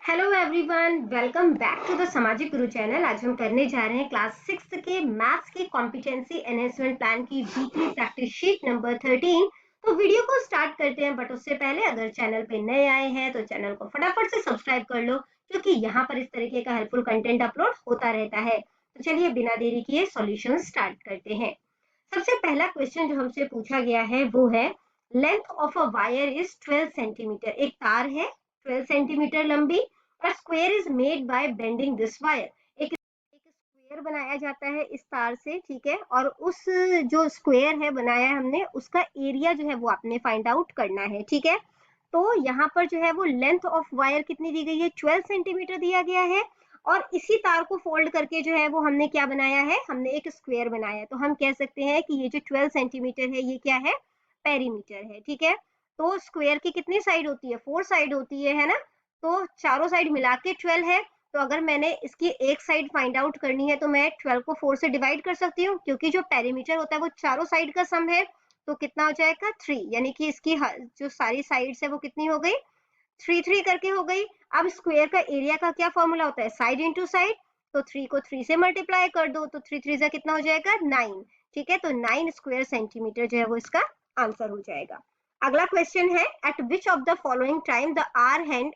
Hello everyone, welcome back to the Samajik Guru channel. आज हम करने जा रहे हैं क्लास 6 के मैथ्स की कॉम्पिटेंसी एनहेंसमेंट प्लान की वीकली प्रैक्टिस शीट नंबर 13। तो वीडियो को स्टार्ट करते हैं, बट उससे पहले अगर चैनल पे नए आए हैं तो चैनल को फटाफट से सब्सक्राइब कर लो, क्योंकि यहाँ पर इस तरीके का हेल्पफुल कंटेंट अपलोड होता रहता है। तो चलिए बिना देरी किए सॉल्यूशन स्टार्ट करते हैं। सबसे पहला क्वेश्चन जो हमसे पूछा गया है वो है, length of a wire is 12 centimetre. एक तार है 12 सेंटीमीटर लंबी। A square is made by bending this wire. एक स्क्वायर बनाया जाता है इस तार से, ठीक है। और उस जो स्क्वायर है बनाया है हमने, उसका एरिया जो है वो आपने फाइंड आउट करना है, ठीक है। तो यहाँ पर जो है वो लेंथ ऑफ वायर कितनी दी गई है, 12 सेंटीमीटर दिया गया है। और इसी तार को फोल्ड करके जो है वो हमने क्या बनाया है, हमने एक स्क्वायर बनाया है। तो हम कह सकते हैं कि ये जो 12 सेंटीमीटर है ये क्या है, पेरीमीटर है, ठीक है। तो स्क्वायर की कितनी साइड होती है, 4 साइड होती है ना। तो चारों साइड मिला के 12 है। तो अगर मैंने इसकी एक साइड फाइंड आउट करनी है तो मैं 12 को 4 से डिवाइड कर सकती हूँ, क्योंकि जो पेरीमीटर होता है वो चारों साइड का सम है। तो कितना हो जाएगा 3, यानी कि इसकी जो सारी साइड्स है वो कितनी हो गई, 3 3 करके हो गई। अब स्क्वायर का एरिया का क्या फॉर्मूला होता है, साइड इंटू साइड। तो 3 को 3 से मल्टीप्लाई कर दो, तो 3 3 जा कितना हो जाएगा 9, ठीक है। तो 9 स्क्वायर सेंटीमीटर जो है वो इसका आंसर हो जाएगा। अगला क्वेश्चन है, at which of the following time the hour hand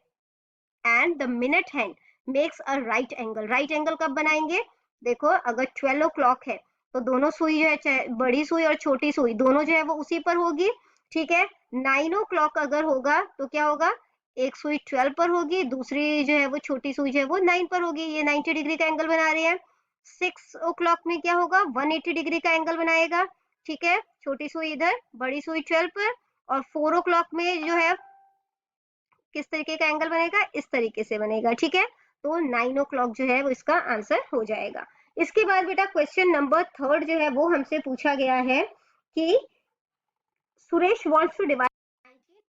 and the minute hand makes a right angle. Right angle कब बनाएंगे, देखो अगर 12 o'clock है तो दोनों सुई जो है, चाहे बड़ी सुई और छोटी सुई दोनों जो है वो उसी पर होगी, ठीक है। 9 o'clock अगर होगा तो क्या होगा, एक सुई 12 पर होगी, दूसरी जो है वो छोटी सुई जो है वो 9 पर होगी। ये 90 डिग्री का एंगल बना रहे हैं। 6 o'clock में क्या होगा, 180 डिग्री का एंगल बनाएगा, ठीक है। छोटी सुई इधर, बड़ी सुई 12 पर। और 4 o'clock में जो है किस तरीके का एंगल बनेगा, इस तरीके से बनेगा, ठीक है। तो 9 o'clock जो है वो इसका आंसर हो जाएगा। इसके बाद बेटा क्वेश्चन नंबर 3 जो है वो हमसे पूछा गया है कि Suresh wants to divide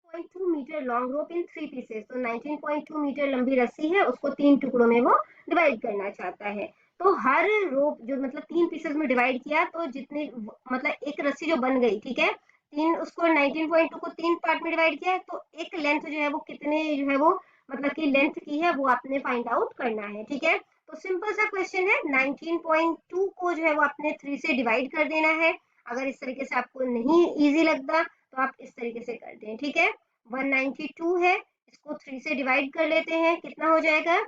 19.2 metre long rope in 3 pieces. तो 19.2 मीटर लंबी रस्सी है, उसको 3 टुकड़ों में वो डिवाइड करना चाहता है। तो हर रोप जो मतलब 3 पीसेस में डिवाइड किया, तो जितनी मतलब एक रस्सी जो बन गई, ठीक है, तीन उसको 19.2 को 3 पार्ट में डिवाइड किया है, तो एक लेंथ जो है वो कितने जो है वो मतलब की लेंथ की है वो आपने फाइंड आउट करना है, ठीक है। तो सिंपल सा क्वेश्चन है, 19.2 को जो है वो आपने 3 से डिवाइड कर देना है। अगर इस तरीके से आपको नहीं इजी लगता तो आप इस तरीके से करते हैं, ठीक है। 192 है, इसको 3 से डिवाइड कर लेते हैं, कितना हो जाएगा,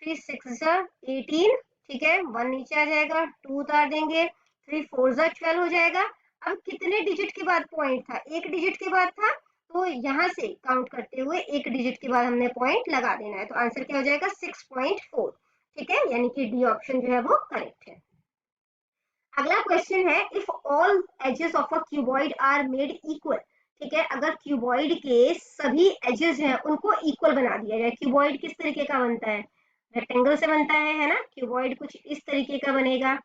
3 6 18, ठीक है। 1 नीचे आ जाएगा, 2 उतार देंगे, 3 4 12 हो जाएगा। अब कितने डिजिट के बाद पॉइंट था, एक डिजिट के बाद था। तो यहाँ से काउंट करते हुए एक डिजिट के बाद हमने पॉइंट लगा देना है। तो आंसर क्या हो जाएगा 6.4, ठीक है, यानी कि डी ऑप्शन जो है वो करेक्ट है। अगला क्वेश्चन है, if all edges of a cuboid are made equal, ठीक है। अगर क्यूबॉइड के सभी एजेस हैं उनको इक्वल बना दिया जाए। क्यूबॉइड किस तरीके का बनता है, रेक्टेंगल से बनता है ना। क्यूबॉइड कुछ इस तरीके का बनेगा।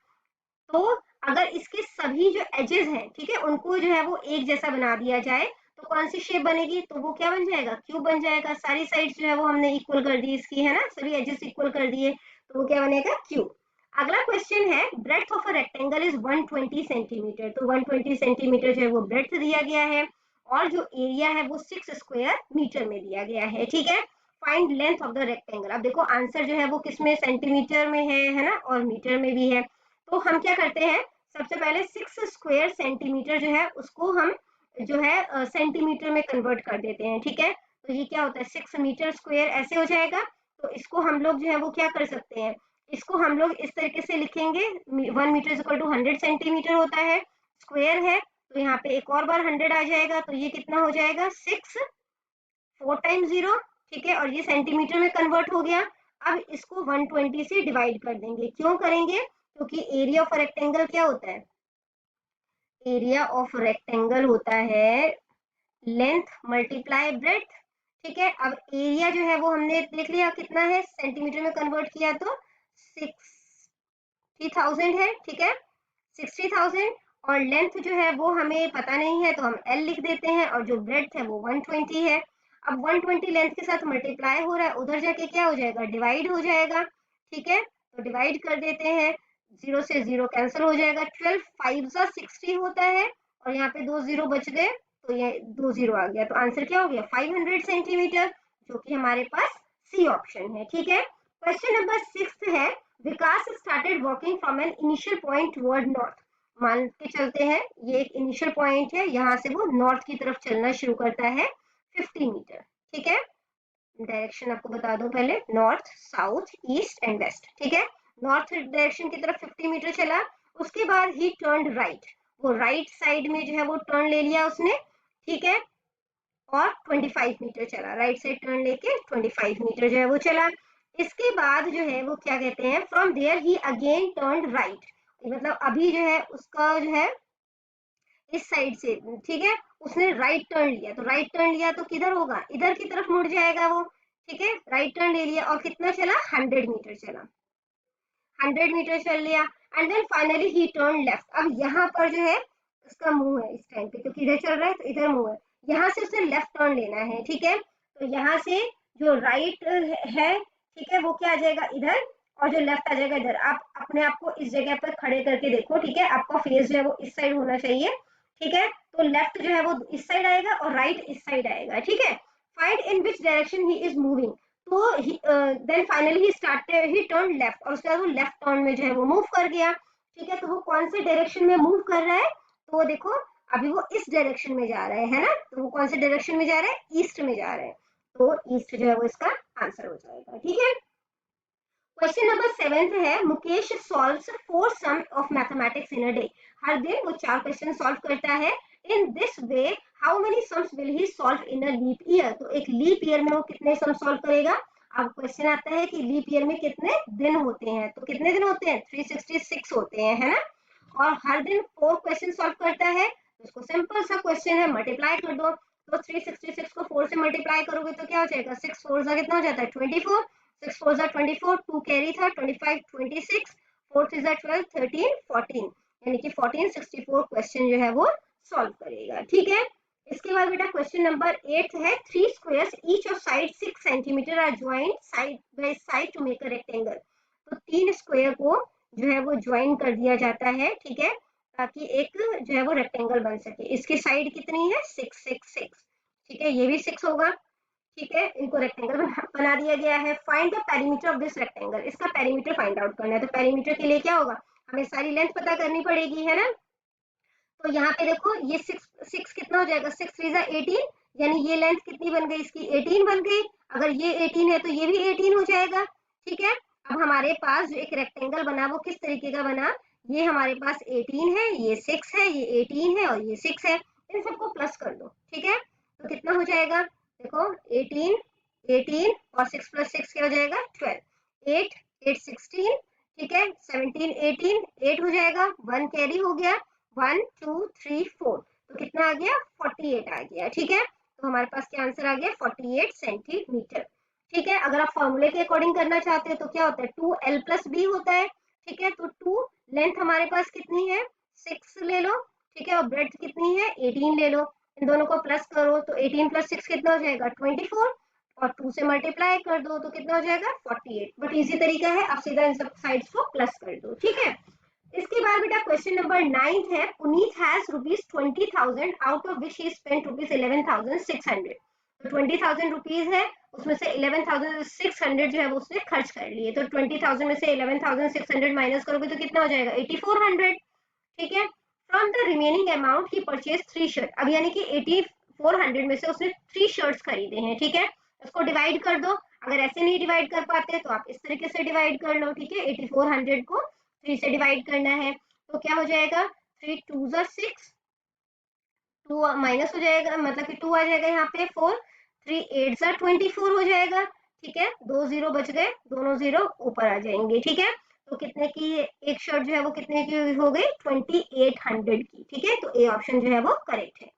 तो अगर इसके सभी जो एजेस हैं, ठीक है, उनको जो है वो एक जैसा बना दिया जाए तो कौन सी शेप बनेगी, तो वो क्या बन जाएगा, क्यूब बन जाएगा। सारी साइड्स जो है वो हमने इक्वल कर दी इसकी, है ना, सभी एजेस इक्वल कर दिए, तो वो क्या बनेगा, क्यूब। अगला क्वेश्चन है, breadth of a rectangle is 120 centimetre. तो 120 सेंटीमीटर जो है वो ब्रेड्थ दिया गया है, और जो एरिया है वो 6 स्क्वायर मीटर में दिया गया है, ठीक है। Find length of the rectangle. अब देखो आंसर जो है वो किसमें, सेंटीमीटर में है ना, और मीटर में भी है। तो हम क्या करते हैं, सबसे पहले 6 स्क्वायर सेंटीमीटर जो है उसको हम जो है सेंटीमीटर में कन्वर्ट कर देते हैं, ठीक है। तो ये क्या होता है, 6 मीटर स्क्वायर ऐसे हो जाएगा। तो इसको हम लोग जो है वो क्या कर सकते हैं, इसको हम लोग इस तरीके से लिखेंगे, 1 मीटर इक्वल टू 100 सेंटीमीटर होता है, स्क्वायर है। तो यहाँ पे एक और बार 100 आ जाएगा, तो ये कितना हो जाएगा 6 4 टाइम्स 0, ठीक है। और ये सेंटीमीटर में कन्वर्ट हो गया। अब इसको 120 से डिवाइड कर देंगे। क्यों करेंगे, क्योंकि एरिया ऑफ रेक्टेंगल क्या होता है, एरिया ऑफ रेक्टेंगल होता है लेंथ मल्टीप्लाई ब्रेड्थ, ठीक है। अब एरिया जो है वो हमने देख लिया कितना है, सेंटीमीटर में कन्वर्ट किया तो 60,000 है, ठीक है, 60,000। और लेंथ जो है वो हमें पता नहीं है, तो हम L लिख देते हैं, और जो ब्रेड्थ है वो 120 है। अब 120 लेंथ के साथ मल्टीप्लाई हो रहा है, उधर जाके क्या हो जाएगा, डिवाइड हो जाएगा, ठीक है। तो डिवाइड कर देते हैं, 0 से 0 कैंसिल हो जाएगा, 12 5 60 होता है, और यहाँ पे 2 0 बच गए, तो ये 2 0 आ गया। तो आंसर क्या हो गया 500 सेंटीमीटर, जो कि हमारे पास सी ऑप्शन है, ठीक है। क्वेश्चन नंबर 6 है, Vikas started walking from an initial point toward north. मान के चलते हैं ये एक इनिशियल पॉइंट है, यहाँ से वो नॉर्थ की तरफ चलना शुरू करता है 50 मीटर, ठीक है। डायरेक्शन आपको बता दूं पहले, north, south, east and west, ठीक है। नॉर्थ डायरेक्शन की तरफ 50 मीटर चला, उसके बाद ही टर्न राइट, वो राइट साइड में जो है वो टर्न ले लिया उसने, ठीक है, और 25 मीटर चला, राइट साइड टर्न लेके 25 मीटर जो है वो चला। इसके बाद जो है वो क्या कहते हैं, from there he again turn right, मतलब अभी जो है उसका जो है इस साइड से, ठीक है, उसने राइट टर्न लिया, तो राइट टर्न लिया तो किधर होगा, इधर की तरफ मुड़ जाएगा वो, ठीक है। राइट टर्न ले लिया और कितना चला, 100 मीटर चला, 100 मीटर चल लिया, and then finally he turn left. अब यहाँ पर जो है इसका मुंह है इस टाइम पे, क्योंकि इधर चल रहा है तो इधर मुंह है, यहाँ से उसे लेफ्ट टर्न लेना है, ठीक है। तो यहाँ से जो राइट है, ठीक है, वो क्या आ जाएगा इधर, और जो लेफ्ट आ जाएगा इधर। आप अपने आप को इस जगह पर खड़े करके देखो, ठीक है, आपका फेस जो है वो इस साइड होना चाहिए, ठीक है। तो लेफ्ट जो है वो इस साइड आएगा और राइट इस साइड आएगा, ठीक है। Find in which direction he is moving, तो then finally he started, he turn left, और उसके बाद वो लेफ्ट टर्न में जो है वो मूव कर गया, ठीक है। तो वो कौन से डायरेक्शन में मूव कर रहा है, तो वो देखो अभी वो इस डायरेक्शन में जा रहा है ना, तो वो कौन से डायरेक्शन में जा रहा है, ईस्ट में जा रहा है, तो ईस्ट जो है वो इसका आंसर हो जाएगा, ठीक है। क्वेश्चन नंबर 7 है, Mukesh solves 4 sum of mathematics in a day. हर दिन वो 4 क्वेश्चन सॉल्व करता है। In this way how many sums will he solve in a leap year, तो एक लीप ईयर में वो कितने सम सॉल्व करेगा। अब क्वेश्चन आता है कि लीप ईयर में कितने दिन होते हैं, तो कितने दिन होते हैं, 366 होते हैं, है ना। और हर दिन 4 क्वेश्चन सॉल्व करता है, तो इसको सिंपल सा क्वेश्चन है, मल्टीप्लाई कर दो। तो 366 को 4 से मल्टीप्लाई करोगे तो क्या हो जाएगा, 6 4 जा कितना हो जाता है 24, 6 4 जा 24, 2 कैरी था 25 26, 4 3 जा 12 13 14, यानी कि 14 64 क्वेश्चन जो है वो सॉल्व करेगा, ठीक है। इसके बाद बेटा क्वेश्चन नंबर 8 है, 3 squares each of side 6 centimetre are joint side by side to make a rectangle. तो 3 स्क्वायर को जो है वो ज्वाइन कर दिया जाता है, ठीक है, ताकि एक जो है वो रेक्टेंगल बन सके। इसकी साइड कितनी है, 6 6 6, ठीक है, ये भी 6 होगा, ठीक है। इनको रेक्टेंगल बना दिया गया है। Find the perimeter of this rectangle, इसका पेरीमीटर फाइंड आउट करना है। तो पेरीमीटर के लिए क्या होगा, हमें सारी लेंथ पता करनी पड़ेगी, है ना। तो यहाँ पे देखो ये 6 कितना हो जाएगा, 6 3 जा 18, यानी ये लेंथ कितनी बन गई, इसकी 18 बन गई। अगर ये 18 है तो ये भी 18 हो जाएगा, ठीक है। अब हमारे पास जो एक रेक्टेंगल बना वो किस तरीके का बना, ये हमारे पास 18 है, ये 6 है, ये 18 है और ये 6 है, इन सबको प्लस कर दो, ठीक है। तो कितना हो जाएगा, देखो 18 18 और 6 प्लस 6 क्या हो जाएगा 12, 8 8 16, ठीक है, 17 18 8 हो जाएगा, 1 कैरी हो गया, 1 2 3 4, तो कितना आ गया 48 आ गया, ठीक है। तो हमारे पास क्या आंसर आ गया 48 सेंटीमीटर, ठीक है। अगर आप फॉर्मूले के अकॉर्डिंग करना चाहते हैं तो क्या होता है 2l प्लस बी होता है, ठीक है। तो 2 लेंथ हमारे पास कितनी है 6 ले लो, ठीक है, और ब्रेड्थ कितनी है 18 ले लो, इन दोनों को प्लस करो तो 18 प्लस 6 कितना हो जाएगा 24, और 2 से मल्टीप्लाई कर दो तो कितना हो जाएगा 48। बट इजी तरीका है, आप सीधा इन सब साइड्स को प्लस कर दो, ठीक है। इसके बाद बेटा क्वेश्चन नंबर 9 है, Puneet has rupees 20,000 out of which he spent rupees 11,600। तो 20,000 रुपीज है, उसमें से 11,600 जो है वो उसने खर्च कर लिए। तो 20,000 में से 11,600 माइनस करोगे तो कितना हो जाएगा 8,400, ठीक है। From the remaining amount he purchase 3 shirt, अब यानी कि 8,400 में से उसने 3 शर्ट्स खरीदे हैं, ठीक है। उसको डिवाइड कर दो, अगर ऐसे नहीं डिवाइड कर पाते तो आप इस तरीके से डिवाइड कर लो, ठीक है। 8,400 को 3 से डिवाइड करना है, तो क्या हो जाएगा 3 2 6, 2 माइनस हो जाएगा, मतलब कि 2 आ जाएगा यहाँ पे, 4 3 8 24 हो जाएगा, ठीक है। 2 जीरो बच गए, दोनों जीरो ऊपर आ जाएंगे, ठीक है। तो कितने की एक शर्ट जो है वो कितने की हो गई 2800 की, ठीक है। तो ए ऑप्शन जो है वो करेक्ट है।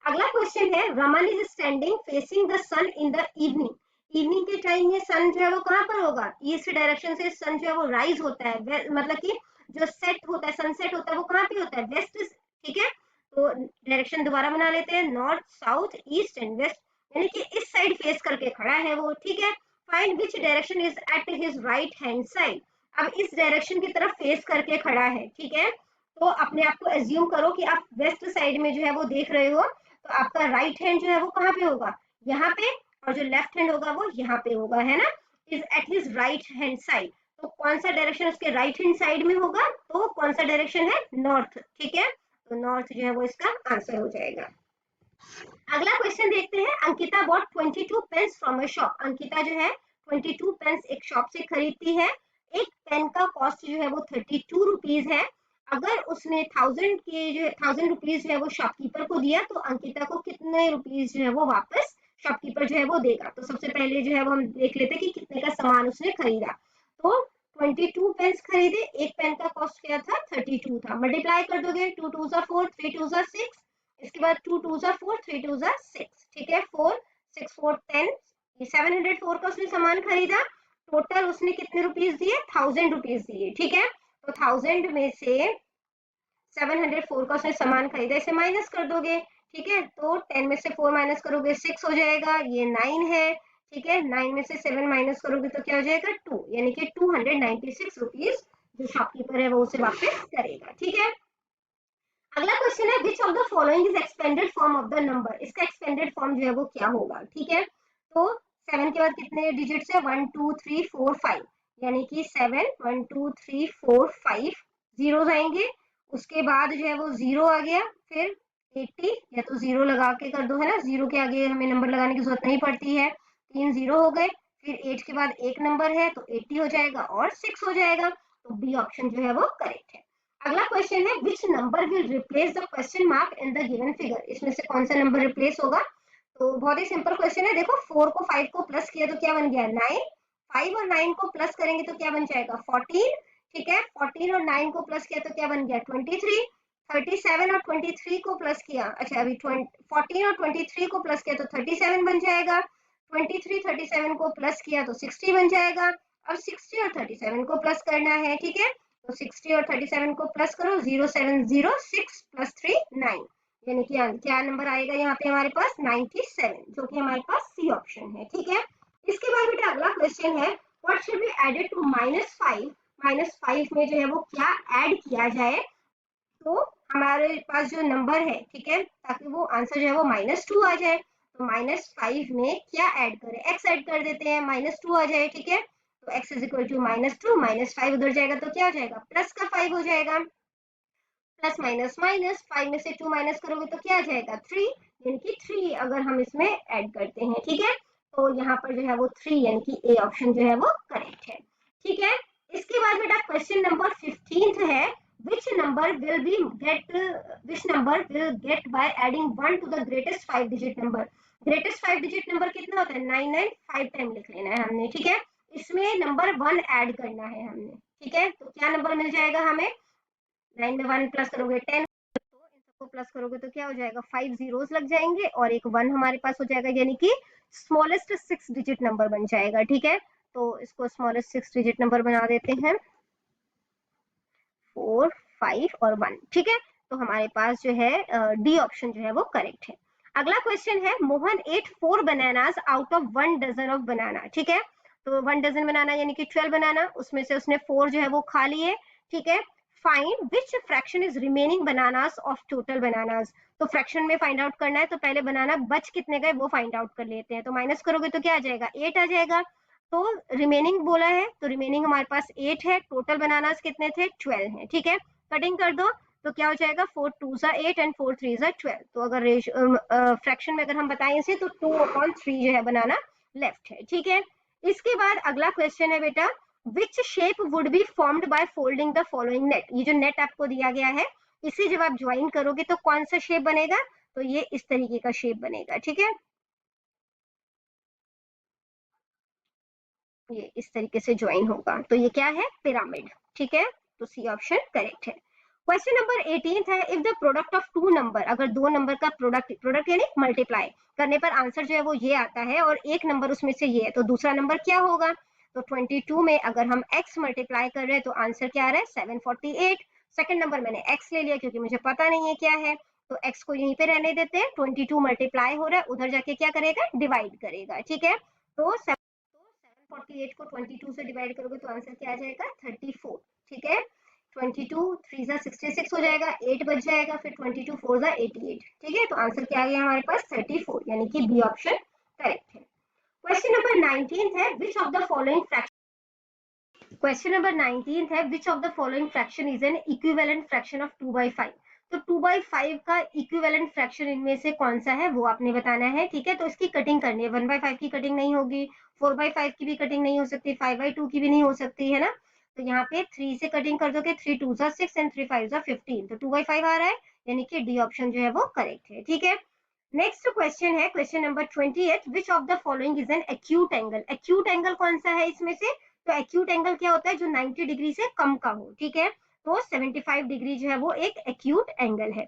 अगला क्वेश्चन है, Raman is standing facing the sun in the evening. Evening के टाइम में सन जो है वो कहाँ पर होगा, ईस्ट डायरेक्शन से सन जो है वो राइज होता है, मतलब कि जो सेट होता है, सनसेट होता है वो कहाँ पे होता है, वेस्ट, ठीक है। तो डायरेक्शन दोबारा बना लेते हैं, north south east and west, यानी कि इस साइड फेस करके खड़ा है वो, ठीक है। Find which direction is at his right hand side. अब इस डायरेक्शन की तरफ फेस करके खड़ा है, ठीक है। तो अपने आप को एज्यूम करो कि आप वेस्ट साइड में जो है वो देख रहे हो, तो आपका राइट हैंड जो है वो कहाँ पे होगा, यहाँ पे, और जो लेफ्ट हैंड होगा वो यहाँ पे होगा, है ना, is at his right hand side. तो कौन सा डायरेक्शन उसके राइट हैंड साइड में होगा, तो कौन सा डायरेक्शन है, नॉर्थ, ठीक है, तो नॉर्थ जो है वो इसका आंसर हो जाएगा। अगला क्वेश्चन देखते हैं, Ankita bought 22 pens from a shop. Ankita जो है 22 पेन्स एक शॉप से खरीदती है। एक पेन का कॉस्ट जो है वो 32 रुपीज है। अगर उसने 1000 रुपीज जो है वो शॉपकीपर को दिया तो अंकिता को कितने रुपीज जो है वो वापस शॉपकीपर जो है वो देगा। तो सबसे पहले जो है वो हम देख लेते हैं कि कितने का सामान उसने खरीदा। तो 22 पेन्स खरीदे, एक पेन का कॉस्ट क्या था, 32 था। मल्टीप्लाई कर दोगे, 2 2 4, 3 2 6, इसके बाद 2 2 4, 3 2 6, ठीक है, 4 6 4 10, ये 704 का उसने सामान खरीदा। टोटल उसने कितने रुपीस दिए, 1000 रुपीस दिए, ठीक है। तो 1000 में से 704 का उसने सामान खरीदा, इसे माइनस कर दोगे, ठीक है। तो 10 में से 4 माइनस करोगे 6 हो जाएगा, ये 9 है, ठीक है। 9 में से 7 माइनस करोगे तो क्या हो जाएगा, 2, यानी कि 296 रुपीस जो शॉपकीपर है वो उसे वापस करेगा, ठीक है। अगला क्वेश्चन है, विच of the following is expanded form of the number. इसका एक्सपेंडेड फॉर्म जो है वो क्या होगा, ठीक है। तो 7 के बाद कितने डिजिट्स है, 1 2 3 4 5, यानी कि 7 1 2 3 4 5 जीरो आएंगे। उसके बाद जो है वो जीरो आ गया, फिर 80, या तो जीरो लगा के कर दो, है ना, जीरो के आगे हमें नंबर लगाने की जरूरत नहीं पड़ती है। 3 जीरो हो गए, फिर 8 के बाद एक नंबर है तो 80 हो जाएगा और 6 हो जाएगा। तो बी ऑप्शन जो है वो करेक्ट है। अगला क्वेश्चन है, which number will replace the question mark in the given figure. इसमें से कौन सा नंबर रिप्लेस होगा। तो बहुत ही सिंपल क्वेश्चन है, देखो 4 को 5 को प्लस किया तो क्या बन गया, 9। 5 और 9 को प्लस करेंगे तो क्या बन जाएगा, 14, ठीक है। 14 और 9 को प्लस किया तो क्या बन गया, 23। 37 और 23 को प्लस किया, अच्छा अभी 14 और 23 को प्लस किया तो 37 बन जाएगा। 23 37 को प्लस किया तो 60 बन जाएगा। अब 60 और 37 को प्लस करना है, ठीक है। तो 60 और 37 को प्लस करो, 0706 प्लस 3 9, यानी कि क्या नंबर आएगा यहाँ पे हमारे पास, 97, जो कि हमारे पास सी ऑप्शन है, ठीक है। इसके बाद बेटा अगला क्वेश्चन है, what should be added to -5। -5 में जो है वो क्या ऐड किया जाए। तो हमारे पास जो नंबर है, ठीक है, ताकि वो आंसर जो है वो -2 आ जाए। तो -5 में क्या ऐड करें, x ऐड कर देते हैं, -2 आ जाए, ठीक है। तो x इज इक्वल टू -2, -5 उधर जाएगा तो क्या हो जाएगा, प्लस का 5 हो जाएगा। प्लस माइनस माइनस, 5 में से 2 माइनस करोगे तो क्या आ जाएगा, 3, यानी कि 3 अगर हम इसमें ऐड करते हैं, ठीक है। तो यहाँ पर जो है वो 3, यानी कि ए ऑप्शन जो है वो करेक्ट है, ठीक है। इसके बाद बेटा क्वेश्चन नंबर 15 है, which number will be get which number will get by adding 1 to the greatest 5 digit number। greatest 5 digit number कितना होता है, 995 टाइम लिख लेना है हमने, ठीक है। इसमें नंबर 1 ऐड करना है हमने, ठीक है। तो क्या नंबर मिल जाएगा हमें, 9 में 1 प्लस करोगे 10, तो इन सबको प्लस करोगे तो क्या हो जाएगा, 5 जीरोस लग जाएंगे और एक 1 हमारे पास हो जाएगा, यानी कि स्मॉलेस्ट 6 डिजिट नंबर बन जाएगा, ठीक है। तो इसको स्मॉलेस्ट 6 डिजिट नंबर बना देते हैं, 4 5 और 1, ठीक है। तो हमारे पास जो है डी ऑप्शन जो है वो करेक्ट है। अगला क्वेश्चन है, Mohan ate 4 bananas out of 1 dozen of banana, ठीक है। तो 1 डजन बनाना यानी कि 12 बनाना, उसमें से उसने 4 जो है वो खा लिए, ठीक है। Find which fraction is remaining bananas of total bananas. तो फ्रैक्शन में फाइंड आउट करना है, तो पहले बनाना बच कितने गए वो फाइंड आउट कर लेते हैं। तो माइनस करोगे तो क्या आ जाएगा, 8 आ जाएगा। तो रिमेनिंग बोला है, तो रिमेनिंग हमारे पास 8 है, टोटल बनानास कितने थे, 12 है, ठीक है। कटिंग कर दो तो क्या हो जाएगा, 4 2 8 एंड 4 3 12। तो अगर फ्रैक्शन में अगर हम बताएं इसे तो 2/3 जो है बनाना लेफ्ट है, ठीक है। इसके बाद अगला क्वेश्चन है बेटा, which shape would be formed by folding the following net. ये जो नेट आपको दिया गया है, इसे जब आप ज्वाइन करोगे तो कौन सा शेप बनेगा, तो ये इस तरीके का शेप बनेगा, ठीक है। ये इस तरीके से ज्वाइन होगा, तो ये क्या है, पिरामिड, ठीक है। तो सी ऑप्शन करेक्ट है। क्वेश्चन नंबर 18 है, if the product of two number, अगर दो नंबर का प्रोडक्ट, प्रोडक्ट यानी मल्टीप्लाई करने पर आंसर जो है वो ये आता है और एक नंबर उसमें से ये है, तो दूसरा नंबर क्या होगा। तो 22 में अगर हम x मल्टीप्लाई कर रहे हैं तो आंसर क्या आ रहा है, 748। सेकंड नंबर मैंने x ले लिया क्योंकि मुझे पता नहीं है क्या है, तो x को यहीं पे रहने देते हैं। 22 मल्टीप्लाई हो रहा है, उधर जाके क्या करेगा, डिवाइड करेगा, ठीक है। तो 748 को 22 से डिवाइड करोगे तो आंसर क्या आ जाएगा, 34, ठीक है। 22 3 जा 66 हो जाएगा, 8 बच जाएगा, फिर 22 4 जा 88, ठीक है। तो आंसर क्या आ गया हमारे पास, 34, यानी कि बी ऑप्शन करेक्ट है। क्वेश्चन नंबर 19 है विच of the following fraction. Question number 19 है विच of the following fraction is an equivalent fraction of 2/5। तो 2/5 का इक्विवेलेंट फ्रैक्शन इनमें से कौन सा है वो आपने बताना है, ठीक है। तो इसकी कटिंग करनी है, 1/5 की कटिंग नहीं होगी, 4/5 की भी कटिंग नहीं हो सकती, 5/2 की भी नहीं हो सकती है ना। तो यहाँ पे 3 से कटिंग कर दोगे, 3 2 6 एंड 3 5 15, तो 2/5 आ रहा है, यानी कि डी ऑप्शन जो है वो करेक्ट है, ठीक है। नेक्स्ट क्वेश्चन है question number 28, which of the following is an acute angle. Acute angle कौन सा है इसमें से, तो एक्यूट एंगल क्या होता है, जो 90 डिग्री से कम का हो, ठीक है। तो 75 डिग्री जो है वो एक एक्यूट एंगल है।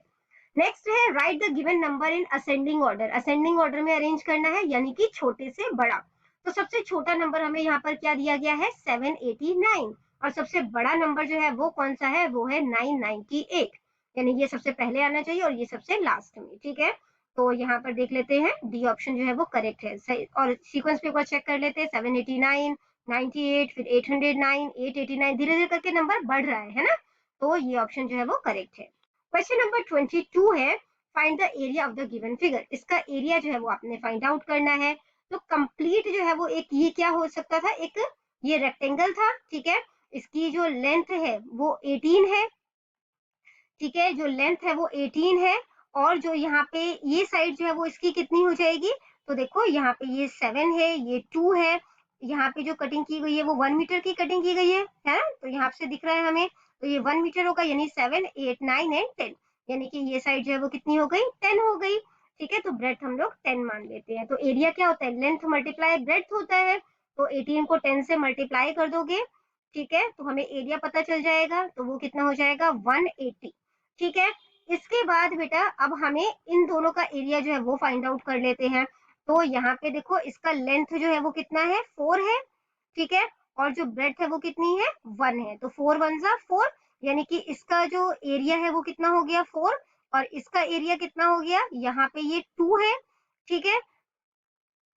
नेक्स्ट है right the given number in ascending order. Ascending order में अरेंज करना है, यानी कि छोटे से बड़ा। तो सबसे छोटा नंबर हमें यहाँ पर क्या दिया गया है, 789, और सबसे बड़ा नंबर जो है वो कौन सा है, वो है 998, यानी ये सबसे पहले आना चाहिए और ये सबसे लास्ट में, ठीक है। तो यहाँ पर देख लेते हैं, डी ऑप्शन जो है वो करेक्ट है, सही। और सीक्वेंस पे एक बार चेक कर लेते हैं, 789, 98, फिर 809, 889, धीरे धीरे करके नंबर बढ़ रहा है ना। तो ये ऑप्शन जो है वो करेक्ट है। क्वेश्चन नंबर 22 है find the area of the given figure. इसका एरिया जो है वो आपने फाइंड आउट करना है। तो कंप्लीट जो है वो एक ये क्या हो सकता था, एक ये रेक्टेंगल था, ठीक है। इसकी जो लेंथ है वो 18 है, ठीक है, जो लेंथ है वो 18 है। और जो यहाँ पे ये साइड जो है वो इसकी कितनी हो जाएगी, तो देखो यहाँ पे ये 7 है, ये 2 है, यहाँ पे जो कटिंग की गई है वो 1 मीटर की कटिंग की गई है ना। तो यहाँ से दिख रहा है हमें, तो ये 1 मीटर होगा, यानी 7 8 9 एंड 10, यानी कि ये साइड जो है वो कितनी हो गई, 10 हो गई, ठीक है। तो ब्रेड्थ हम लोग 10 मान लेते हैं। तो एरिया क्या होता है, लेंथ मल्टीप्लाई ब्रेड्थ होता है। तो 18 को 10 से मल्टीप्लाई कर दोगे, ठीक है, तो हमें एरिया पता चल जाएगा, तो वो कितना हो जाएगा, 180, ठीक है। इसके बाद बेटा अब हमें इन दोनों का एरिया जो है वो फाइंड आउट कर लेते हैं। तो यहाँ पे देखो इसका लेंथ जो है वो कितना है, 4 है, ठीक है। और जो ब्रेड्थ है वो कितनी है, 1 है। तो 4 1 जा 4, यानी कि इसका जो एरिया है वो कितना हो गया, 4, और इसका एरिया कितना हो गया, यहाँ पे ये 2 है, ठीक है।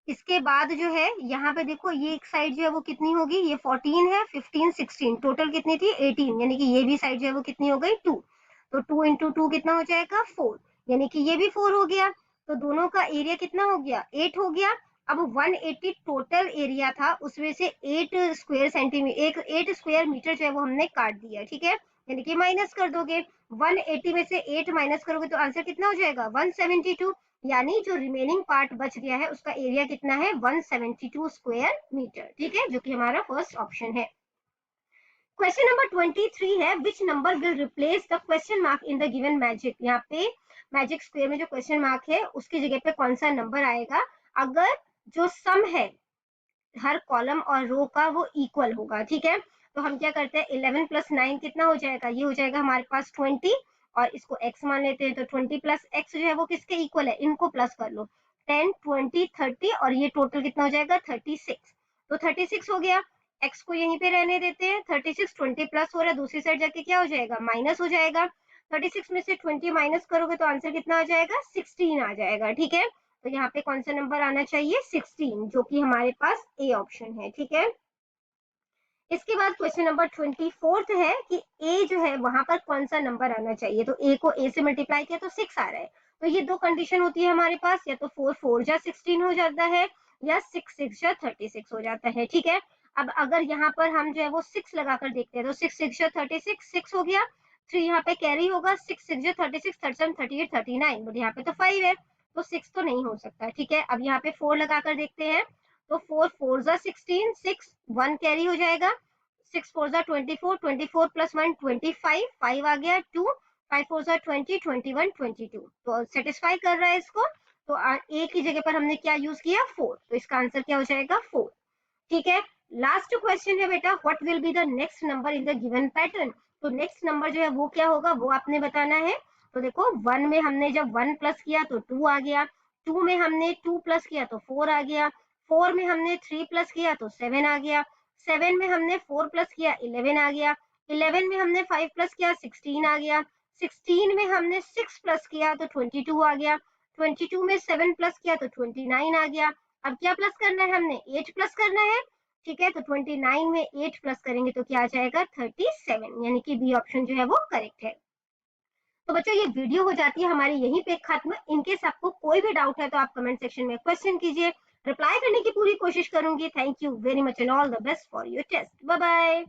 इसके बाद जो है यहाँ पे देखो ये एक साइड जो है वो कितनी होगी, ये 14 है, 15 16, टोटल कितनी थी 18, यानी कि ये भी साइड जो है वो कितनी हो गई 2। तो 2 इंटू 2 कितना हो जाएगा 4, यानी कि ये भी 4 हो गया। तो दोनों का एरिया कितना हो गया, 8 हो गया। अब 180 टोटल एरिया था, उसमें से 8 स्क्वायर सेंटीमीटर, 8 स्क्वायर मीटर जो है वो हमने काट दिया, ठीक है, यानी कि माइनस कर दोगे। 180 में से 8 माइनस करोगे तो आंसर कितना हो जाएगा, 172, यानी जो रिमेनिंग पार्ट बच गया है उसका एरिया कितना है, 172 स्क्वायर मीटर, ठीक है, जो कि हमारा फर्स्ट ऑप्शन है। क्वेश्चन नंबर 23 है which number will replace the question mark in the given magic. यहाँ पे मैजिक स्क्वायर में जो क्वेश्चन मार्क है उसकी जगह पे कौन सा नंबर आएगा अगर जो सम है हर कॉलम और रो का वो इक्वल होगा, ठीक है। तो हम क्या करते हैं, 11 प्लस 9 कितना हो जाएगा, ये हो जाएगा हमारे पास 20, और इसको x मान लेते हैं। तो 20 प्लस x जो है वो किसके इक्वल है, इनको प्लस कर लो, 10 20 30, और ये टोटल कितना हो जाएगा 36। तो 36 हो गया, x को यहीं पे रहने देते हैं, 36 20 प्लस हो रहा है, दूसरी साइड जाके क्या हो जाएगा, माइनस हो जाएगा। 36 में से 20 माइनस करोगे तो आंसर कितना आ जाएगा, 16 आ जाएगा, ठीक है। तो यहाँ पे कौन सा नंबर आना चाहिए, 16, जो कि हमारे पास ए ऑप्शन है, ठीक है। इसके बाद क्वेश्चन नंबर 24 है कि ए जो है वहां पर कौन सा नंबर आना चाहिए। तो ए को ए से मल्टीप्लाई किया तो 6 आ रहा है। तो ये दो कंडीशन होती है हमारे पास, या तो 4 4 जा 16 हो जाता है, या 6 6 जा 36 हो जाता है, ठीक है। अब अगर यहाँ पर हम जो है वो 6 लगाकर देखते हैं, तो 6 6 जा 36, 6 हो गया, 3 यहाँ पे कैरी होगा, 6 6 जा 36, 37 38 39, बट यहाँ पे तो 5 है, तो 6 तो नहीं हो सकता, ठीक है। अब यहाँ पे 4 लगाकर देखते हैं, तो 4 4 जा 16, 6 1 कैरी हो जाएगा, 6 4 जा 24, 24 प्लस 1 25, 5 आ गया, 2 5 4 जा 20, 21 22, तो सेटिस्फाई कर रहा है इसको। तो ए की जगह पर हमने क्या यूज किया, 4, तो इसका आंसर क्या हो जाएगा 4, ठीक है। लास्ट क्वेश्चन है बेटा, what will be the next number in the given pattern. तो नेक्स्ट नंबर जो है वो क्या होगा वो आपने बताना है। तो देखो 1 में हमने जब 1 प्लस किया तो 2 आ गया, 2 में हमने 2 प्लस किया तो 4 आ गया, 4 में हमने 3 प्लस किया तो 7 आ गया, 7 में हमने 4 प्लस किया 11 आ गया, 11 में हमने 5 प्लस किया 16 आ गया, 16 में हमने 6 प्लस किया तो 22 आ गया, 22 में 7 प्लस किया तो 29 आ गया। अब क्या प्लस करना है, हमने 8 प्लस करना है, ठीक है। तो 29 में 8 प्लस करेंगे तो क्या आ जाएगा 37, यानी कि बी ऑप्शन जो है वो करेक्ट है। तो बच्चों ये वीडियो हो जाती है हमारी यहीं पे खत्म। इनकेस आपको कोई भी डाउट है तो आप कमेंट सेक्शन में क्वेश्चन कीजिए। रिप्लाई करने की पूरी कोशिश करूंगी। Thank you very much and all the best for your test. Bye bye.